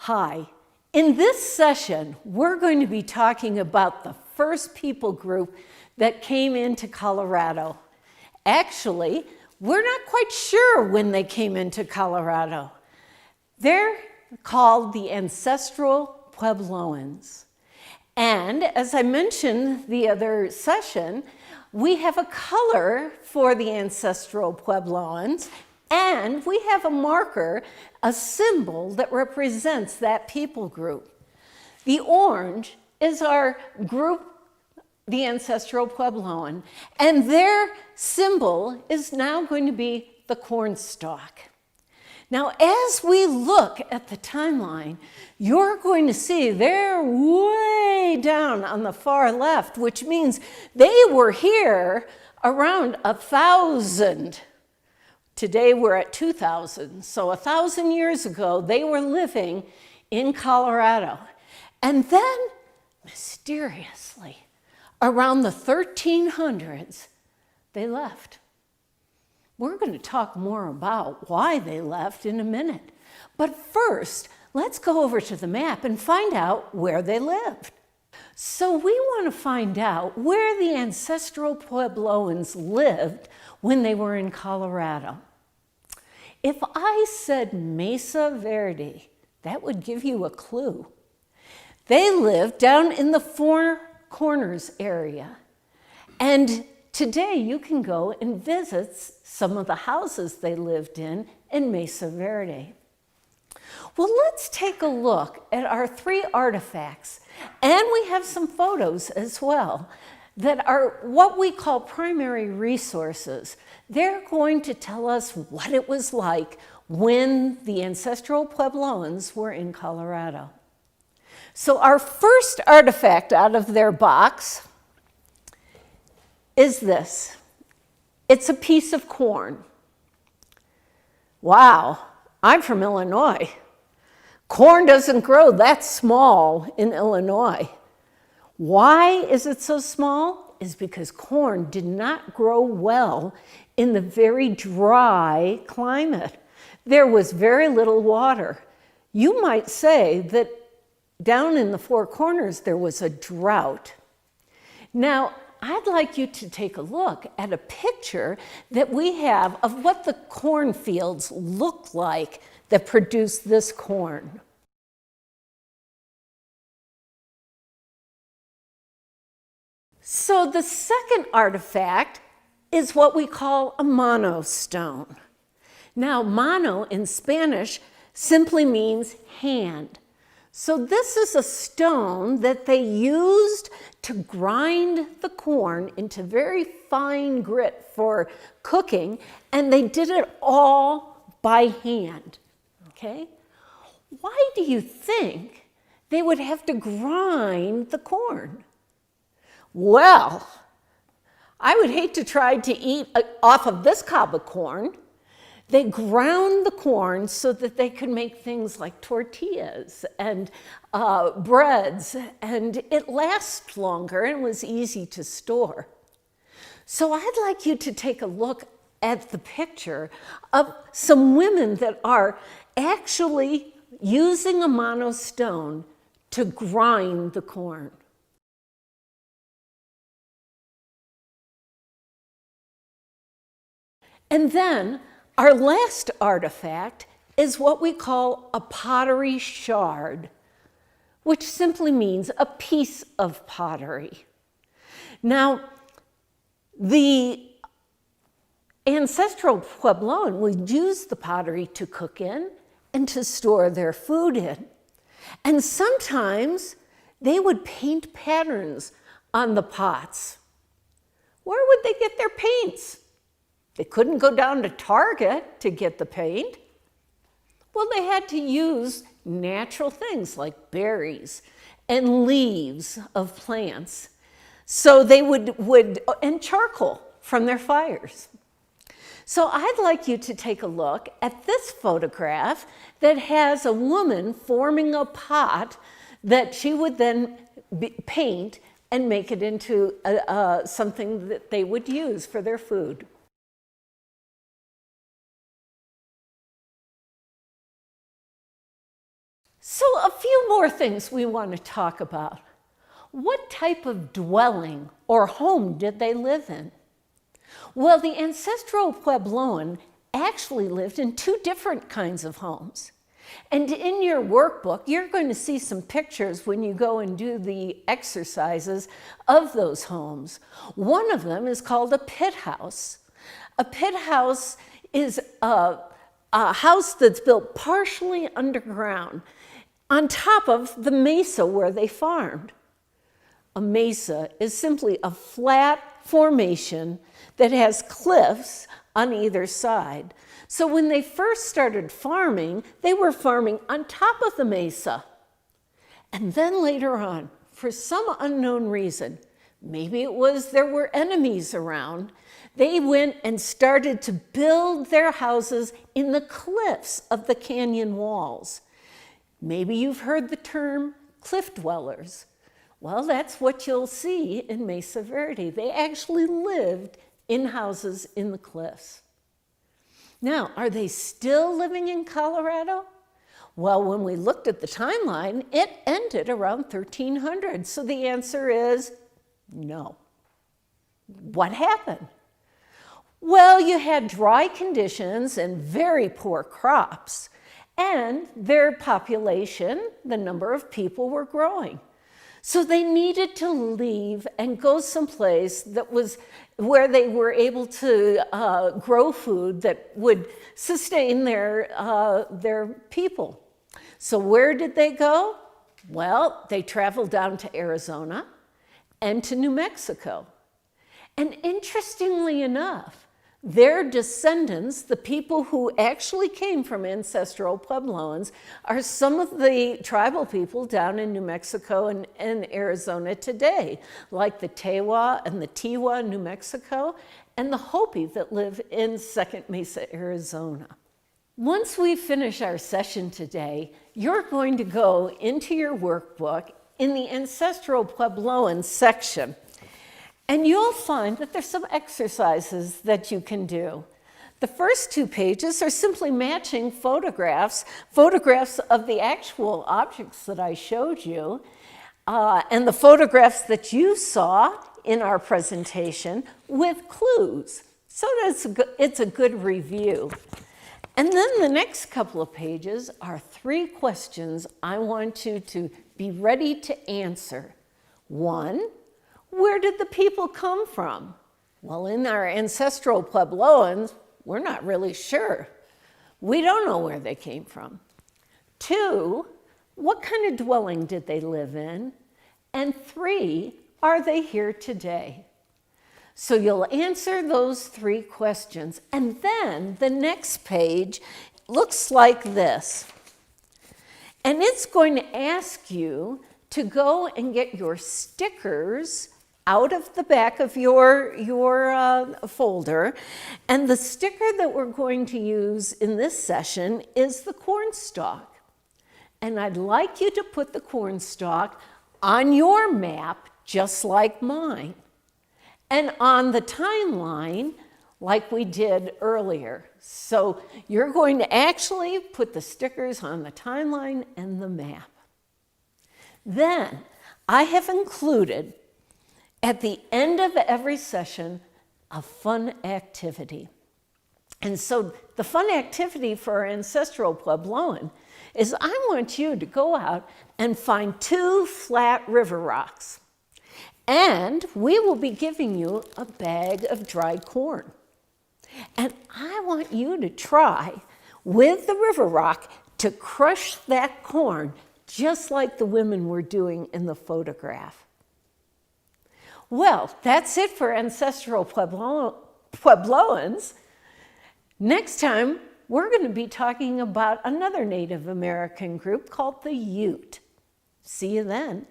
Hi. In this session, we're going to be talking about the first people group that came into Colorado. Actually, we're not quite sure when they came into Colorado. They're called the Ancestral Puebloans. And as I mentioned the other session, we have a color for the Ancestral Puebloans, and we have a marker, a symbol that represents that people group. The orange is our group, the Ancestral Puebloan, and their symbol is now going to be the cornstalk. Now, as we look at the timeline, you're going to see they're way down on the far left, which means they were here around 1,000. Today we're at 2,000. So 1,000 years ago, they were living in Colorado. And then, mysteriously, around the 1300s, they left. We're going to talk more about why they left in a minute. But first, let's go over to the map and find out where they lived. So we want to find out where the Ancestral Puebloans lived when they were in Colorado. If I said Mesa Verde, that would give you a clue. They lived down in the Four Corners area. And today you can go and visit some of the houses they lived in Mesa Verde. Well, let's take a look at our 3 artifacts, and we have some photos as well that are what we call primary resources. They're going to tell us what it was like when the Ancestral Puebloans were in Colorado. So our first artifact out of their box is this. It's a piece of corn. Wow, I'm from Illinois. Corn doesn't grow that small in Illinois. Why is it so small? Is because corn did not grow well in the very dry climate. There was very little water. You might say that down in the Four Corners there was a drought. Now, I'd like you to take a look at a picture that we have of what the cornfields look like that produce this corn. So the second artifact is what we call a mano stone. Now, mano in Spanish simply means hand. So this is a stone that they used to grind the corn into very fine grit for cooking, and they did it all by hand, okay? Why do you think they would have to grind the corn? Well, I would hate to try to eat off of this cob of corn. They ground the corn so that they could make things like tortillas and breads, and it lasts longer and was easy to store. So I'd like you to take a look at the picture of some women that are actually using a mano stone to grind the corn. And then our last artifact is what we call a pottery shard, which simply means a piece of pottery. Now, the Ancestral Puebloan would use the pottery to cook in and to store their food in. And sometimes they would paint patterns on the pots. Where would they get their paints? They couldn't go down to Target to get the paint. Well, they had to use natural things like berries and leaves of plants. So they would and charcoal from their fires. So I'd like you to take a look at this photograph that has a woman forming a pot that she would then paint and make it into something that they would use for their food. So a few more things we want to talk about. What type of dwelling or home did they live in? Well, the ancestral Puebloan actually lived in two different kinds of homes. And in your workbook, you're going to see some pictures when you go and do the exercises of those homes. One of them is called a pit house. A pit house is a house that's built partially underground on top of the mesa where they farmed. A mesa is simply a flat formation that has cliffs on either side. So when they first started farming, they were farming on top of the mesa. And then later on, for some unknown reason, maybe it was there were enemies around, they went and started to build their houses in the cliffs of the canyon walls. Maybe you've heard the term cliff dwellers. Well, that's what you'll see in Mesa Verde. They actually lived in houses in the cliffs. Now, are they still living in Colorado? Well, when we looked at the timeline, it ended around 1300. So the answer is no. What happened? Well, you had dry conditions and very poor crops, and their population, the number of people, were growing. So they needed to leave and go someplace that was where they were able to grow food that would sustain their people. So where did they go? Well, they traveled down to Arizona and to New Mexico. And interestingly enough, their descendants, the people who actually came from ancestral Puebloans, are some of the tribal people down in New Mexico and Arizona today, like the Tewa and the Tiwa in New Mexico, and the Hopi that live in Second Mesa, Arizona. Once we finish our session today, you're going to go into your workbook in the Ancestral Puebloan section. And you'll find that there's some exercises that you can do. The first 2 pages are simply matching photographs of the actual objects that I showed you, and the photographs that you saw in our presentation with clues. So it's a good review. And then the next couple of pages are 3 questions I want you to be ready to answer. 1, where did the people come from? Well, in our ancestral Puebloans, we're not really sure. We don't know where they came from. 2, what kind of dwelling did they live in? And 3, are they here today? So you'll answer those 3 questions. And then the next page looks like this. And it's going to ask you to go and get your stickers out of the back of your folder. And the sticker that we're going to use in this session is the cornstalk. And I'd like you to put the cornstalk on your map, just like mine, and on the timeline, like we did earlier. So you're going to actually put the stickers on the timeline and the map. Then I have included at the end of every session a fun activity. And so the fun activity for our ancestral Puebloan is I want you to go out and find 2 flat river rocks. And we will be giving you a bag of dried corn. And I want you to try with the river rock to crush that corn just like the women were doing in the photograph. Well, that's it for ancestral Puebloans. Next time, we're going to be talking about another Native American group called the Ute. See you then.